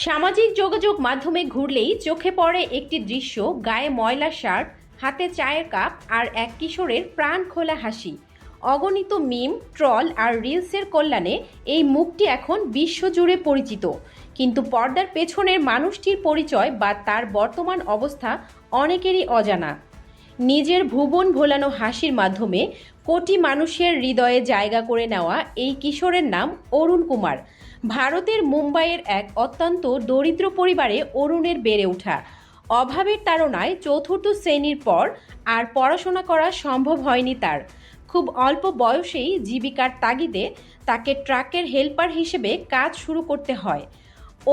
সামাজিক যোগাযোগ মাধ্যমে ঘুরলেই চোখে পড়ে একটি দৃশ্য। গায়ে ময়লা শার্ট, হাতে চায়ের কাপ আর এক কিশোরের প্রাণ খোলা হাসি। অগণিত মিম, ট্রল আর রিলসের কল্যাণে এই মুখটি এখন বিশ্বজুড়ে পরিচিত। কিন্তু পর্দার পেছনের মানুষটির পরিচয় বা তার বর্তমান অবস্থা অনেকেরই অজানা। নিজের ভুবন ভোলানো হাসির মাধ্যমে কোটি মানুষের হৃদয়ে জায়গা করে নেওয়া এই কিশোরের নাম অরুণ কুমার। ভারতের মুম্বাইয়ের এক অত্যন্ত দরিদ্র পরিবারে অরুণের বেড়ে ওঠা। অভাবের তাড়নায় চতুর্থ শ্রেণীর পর আর পড়াশোনা করা সম্ভব হয়নি তার। খুব অল্প বয়সেই জীবিকার তাগিদে তাকে ট্রাকের হেল্পার হিসেবে কাজ শুরু করতে হয়।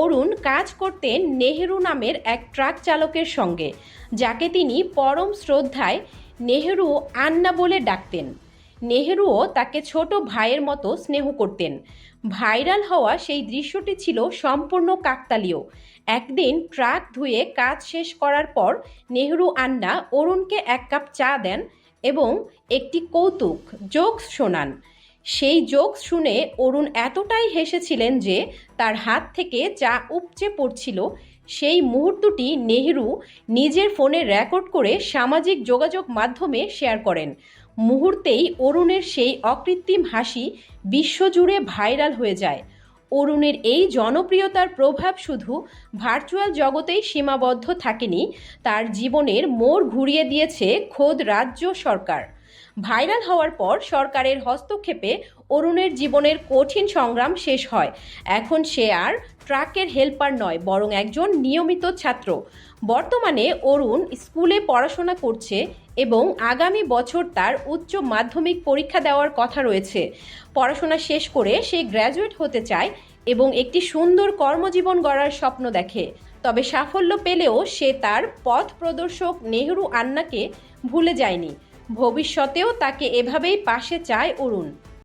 অরুণ কাজ করতেন নেহেরু নামের এক ট্রাক চালকের সঙ্গে, যাকে তিনি পরম শ্রদ্ধায় নেহেরু আন্না বলে ডাকতেন। নেহেরুও তাকে ছোট ভাইয়ের মতো স্নেহ করতেন। ভাইরাল হওয়া সেই দৃশ্যটি ছিল সম্পূর্ণ কাকতালীয়। একদিন ট্রাক ধুয়ে কাজ শেষ করার পর নেহেরু আন্না অরুণকে এক কাপ চা দেন এবং একটি কৌতুক জোকস শোনান। সেই জোকস শুনে অরুণ এতটাই হেসেছিলেন যে তার হাত থেকে চা উপচে পড়ছিল। সেই মুহূর্তটি নেহেরু নিজের ফোনে রেকর্ড করে সামাজিক যোগাযোগ মাধ্যমে শেয়ার করেন। মুহূর্তেই অরুণের সেই অকৃত্রিম হাসি বিশ্বজুড়ে ভাইরাল হয়ে যায়। অরুণের এই জনপ্রিয়তার প্রভাব শুধু ভার্চুয়াল জগতেই সীমাবদ্ধ থাকেনি, তার জীবনের মোড় ঘুরিয়ে দিয়েছে খোদ রাজ্য সরকার। ভাইরাল হওয়ার পর সরকারের হস্তক্ষেপে অরুণের জীবনের কঠিন সংগ্রাম শেষ হয়। এখন সে আর ট্রাকের হেল্পার নয়, বরং একজন নিয়মিত ছাত্র। বর্তমানে অরুণ স্কুলে পড়াশোনা করছে এবং আগামী বছর তার উচ্চ মাধ্যমিক পরীক্ষা দেওয়ার কথা রয়েছে। পড়াশোনা শেষ করে সে গ্র্যাজুয়েট হতে চায় এবং একটি সুন্দর কর্মজীবন গড়ার স্বপ্ন দেখে। তবে সাফল্য পেলেও সে তার পথ প্রদর্শক নেহেরু আন্নাকে ভুলে যায়নি। ভবিষ্যতেও তাকে এভাবেই পাশে চায় অরুণ।